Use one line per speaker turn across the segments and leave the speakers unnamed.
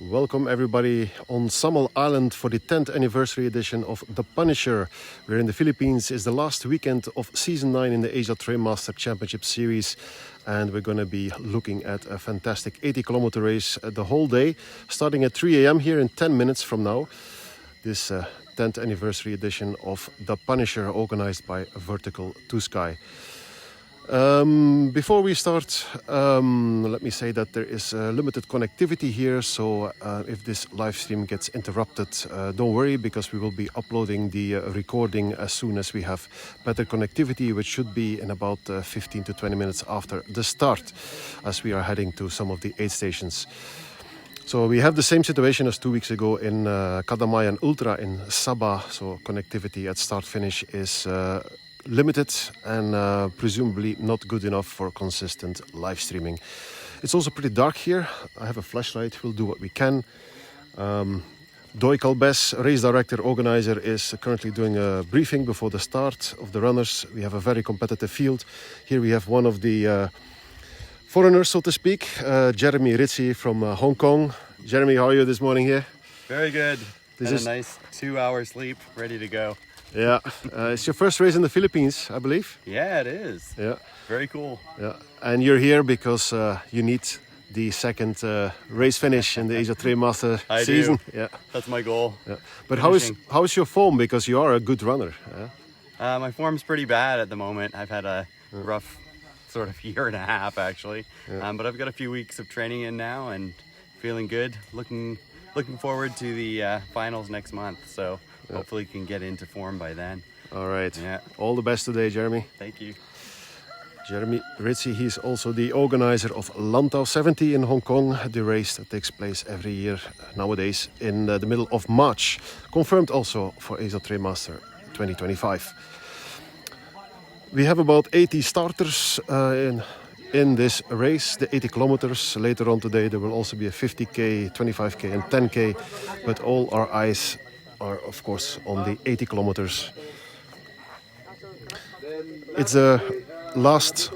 Welcome everybody on Samul Island for the 10th anniversary edition of The Punisher. We're in the Philippines. It's the last weekend of Season 9 in the Asia Trailmaster Championship Series. And we're going to be looking at a fantastic 80-kilometer race the whole day, starting at 3 a.m. here in 10 minutes from now. This 10th anniversary edition of The Punisher, organized by Vertical 2 Sky. Before we start, let me say that there is limited connectivity here, so if this live stream gets interrupted, don't worry, because we will be uploading the recording as soon as we have better connectivity, which should be in about 15 to 20 minutes after the start, as we are heading to some of the aid stations. So we have the same situation as 2 weeks ago in Kadamayan Ultra in Sabah, so connectivity at start-finish is limited and presumably not good enough for consistent live streaming. It's also pretty dark here. I have a flashlight. We'll do what we can. Doi Kalbes, race director, organizer, is currently doing a briefing before the start of the runners. We have a very competitive field. Here we have one of the foreigners, so to speak, Jeremy Ritchie from Hong Kong. Jeremy, how are you this morning here?
Very good. This is a nice 2-hour sleep, ready to go.
Yeah, it's your first race in the Philippines, I believe.
Yeah, it is.
Yeah,
very cool.
Yeah, and you're here because you need the second race finish in the Asia Trailmaster season.
Do. Yeah, that's my goal.
Yeah, but how is your form? Because you are a good runner. Yeah?
My form's pretty bad at the moment. I've had a rough sort of year and a half actually, but I've got a few weeks of training in now and feeling good. Looking forward to the finals next month. So. Hopefully can get into form by then.
All right. Yeah. All the best today, Jeremy.
Thank you.
Jeremy Ritchie, he's also the organizer of Lantau 70 in Hong Kong, the race that takes place every year nowadays in the middle of March. Confirmed also for Asia Trailmaster 2025. We have about 80 starters in this race, the 80 kilometers. Later on today there will also be a 50k, 25k and 10k, but all our eyes are of course on the 80 kilometers. It's the last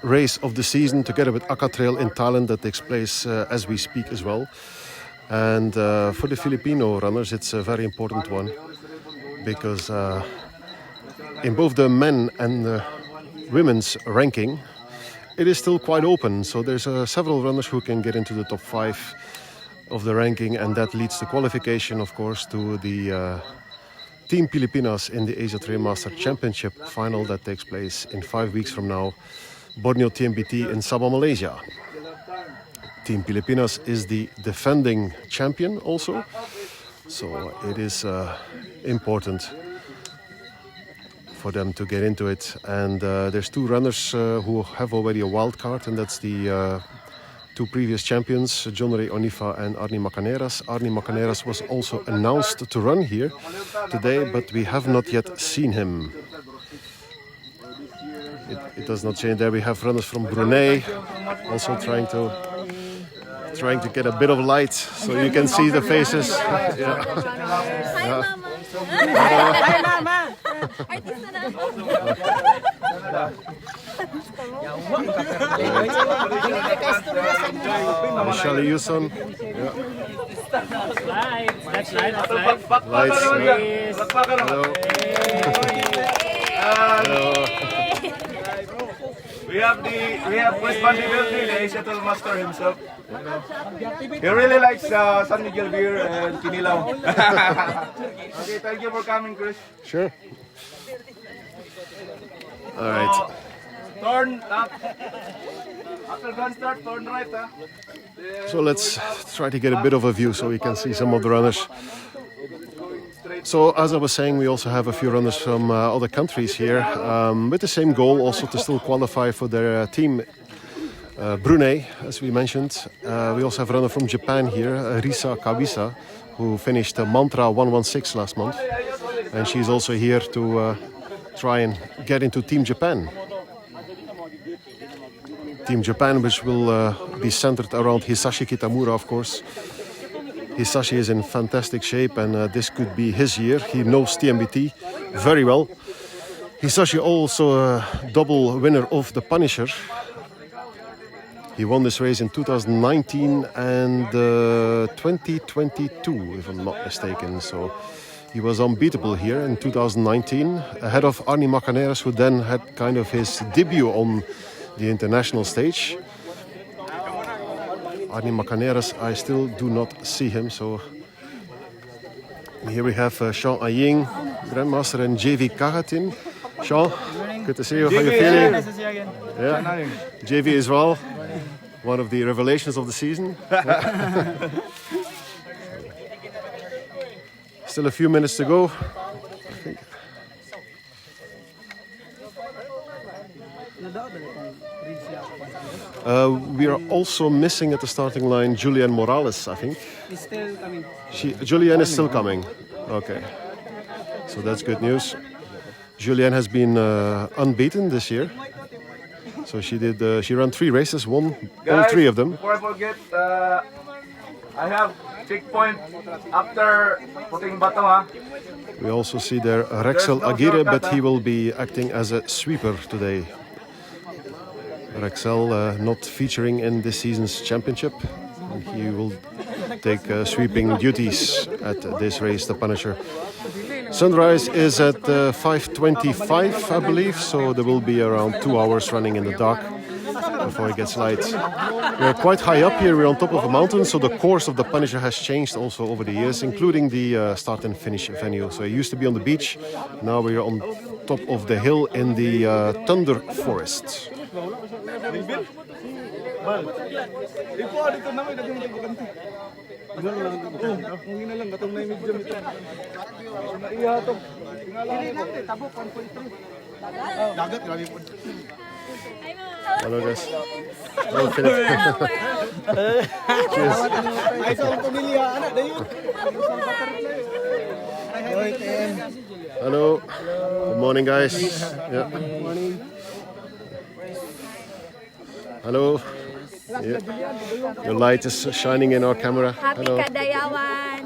race of the season together with Aka Trail in Thailand that takes place as we speak as well. And for the Filipino runners it's a very important one because in both the men and the women's ranking it is still quite open. So there's several runners who can get into the top 5 of the ranking, and that leads to qualification, of course, to the Team Pilipinas in the Asia Trailmaster Championship final that takes place in 5 weeks from now, Borneo TMBT in Sabah, Malaysia. Team Pilipinas is the defending champion also, so it is important for them to get into it. And there's 2 runners who have already a wild card, and that's the 2 previous champions, John Ray Onifa and Arnie Macaneras. Arnie Macaneras was also announced to run here today, but we have not yet seen him. It does not change. There we have runners from Brunei, also trying to get a bit of light, so you can see the faces. Yeah.
Hi, Mama.
Shali Yuson.
Lights.
Hello. Hello.
We have West Vanderbilt, the Asia Trailmaster himself. He really likes San Miguel beer and Kinilaw. Okay, thank you for coming, Chris.
Sure. All right.
Turn up. After gun start, turn right.
So let's try to get a bit of a view so we can see some of the runners. So as I was saying, we also have a few runners from other countries here with the same goal, also to still qualify for their team. Brunei, as we mentioned. We also have a runner from Japan here, Risa Kawisa, who finished Mantra 116 last month. And she's also here to try and get into Team Japan. Team Japan, which will be centered around Hisashi Kitamura, of course. Hisashi is in fantastic shape, and this could be his year. He knows TMBT very well. Hisashi also a double winner of the Punisher. He won this race in 2019 and 2022, if I'm not mistaken. So he was unbeatable here in 2019, ahead of Arni Makaneras, who then had kind of his debut on the international stage. Arni Makaneras, I still do not see him, so here we have Sean Aying, Grandmaster, and JV Kagatin. Sean, good to see you. How are you feeling?
Nice to see you again.
Yeah. JV as well, one of the revelations of the season. Still a few minutes to go. I think. We are also missing at the starting line Julianne Morales, I think.
He's still coming.
Julianne is still coming. Okay. So that's good news. Julianne has been unbeaten this year. So she ran 3 races, won all 3 of them.
Before I forget, I have checkpoint after putting bato, huh?
We also see there Rexel Aguirre, but he will be acting as a sweeper today. Rexel not featuring in this season's championship. He will take sweeping duties at this race, the Punisher. Sunrise is at 5:25, I believe, so there will be around 2 hours running in the dark before it gets light. We're quite high up here, we're on top of a mountain, so the course of the Punisher has changed also over the years, including the start and finish venue. So it used to be on the beach, now we're on top of the hill in the Thunder Forest. Hello guys. Hello Philip. Cheers. Hello. Good morning guys. Yeah. Hello. Yeah. Your light is shining in our camera.
Happy
Hello.
Kadayawan!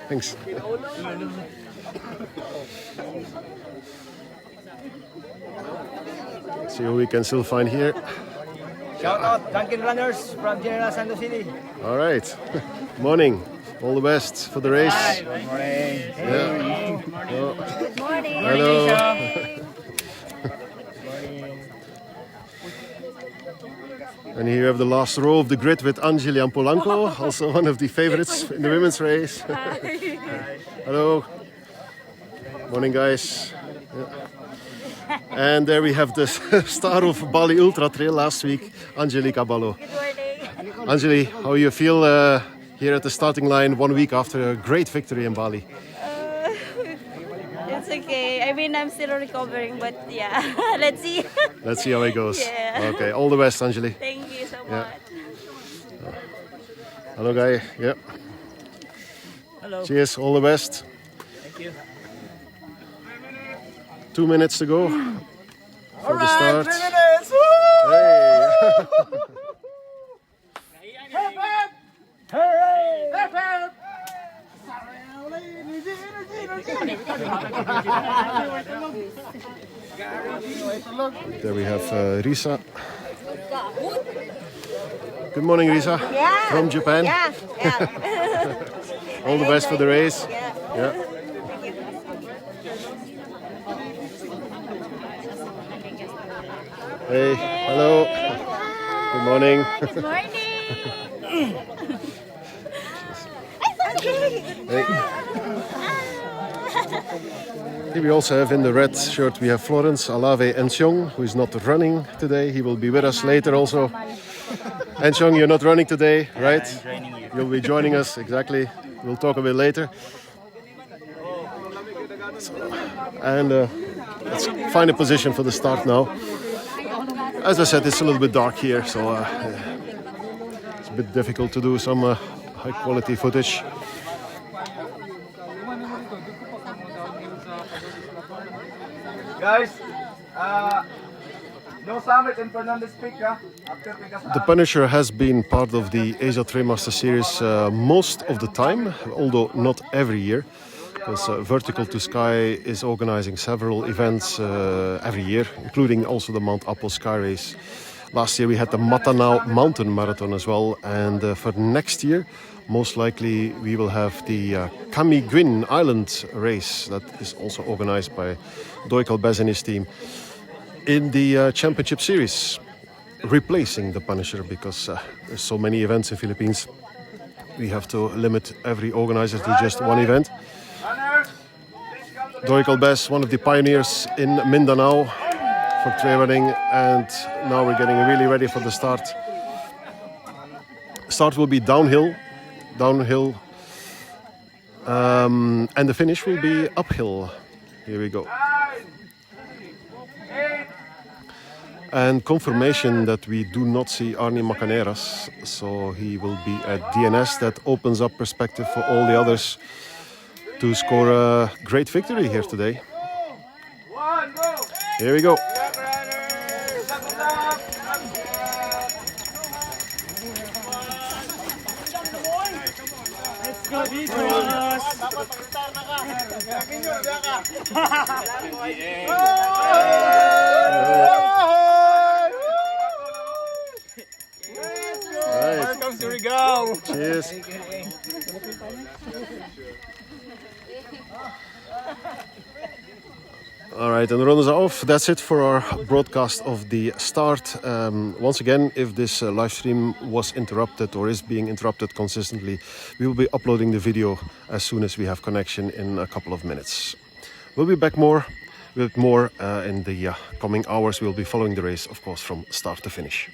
Thanks. See who we can still find here.
Shout out Dunkin' Runners from General Santos City.
All right. Morning. All the best for the race.
Good morning.
Yeah. Oh.
Good morning!
Hello. And here you have the last row of the grid with Angeli Ampolanco, also one of the favorites in the women's race. Hello. Morning, guys. Yeah. And there we have the star of Bali Ultra Trail last week, Angelica Ballo.
Good morning!
Angeli, how you feel here at the starting line 1 week after a great victory in Bali?
It's okay. I mean, I'm still recovering, but yeah, let's see.
Let's see how it goes.
Yeah.
Okay, all the best, Angeli.
Thank you so
Yeah.
much.
Hello, guy. Yeah.
Hello.
Cheers, all the best.
Thank you.
2 minutes to go for the start.
3 minutes!
There we have Risa. Good morning, Risa.
Yeah.
From Japan.
Yeah, yeah.
All the best for the race.
Yeah.
Yeah. Hey, hello. Good morning.
Good morning!
Hey. Here we also have in the red shirt, we have Florence Alave Enchong, who is not running today. He will be with us later also. Enchong, you're not running today, right?
I'm joining you.
You'll be joining us, exactly. We'll talk a bit later. And let's find a position for the start now. As I said, it's a little bit dark here, so it's a bit difficult to do some high quality footage.
Guys, no summit in Fernandez Peak, huh? After Pegasus.
The Punisher has been part of the Asia Trailmaster Series most of the time, although not every year, because Vertical to Sky is organizing several events every year, including also the Mount Apo Sky Race. Last year we had the Matanao Mountain Marathon as well, and for next year, most likely we will have the Camiguin Island race that is also organized by Doikal Bez and his team in the championship series, replacing the Punisher because there's so many events in Philippines. We have to limit every organizer to just one event. Doikal Bez, one of the pioneers in Mindanao for trail running, and now we're getting really ready for the start. Start will be downhill, and the finish will be uphill. Here we go. And confirmation that we do not see Arnie Macaneras, so he will be at DNS. That opens up perspective for all the others to score a great victory here today. Here we go.
Welcome to Rigao.
Cheers. All right, and the runners are off. That's it for our broadcast of the start. Once again, if this live stream was interrupted or is being interrupted consistently, we will be uploading the video as soon as we have connection in a couple of minutes. We'll be back with more in the coming hours. We'll be following the race, of course, from start to finish.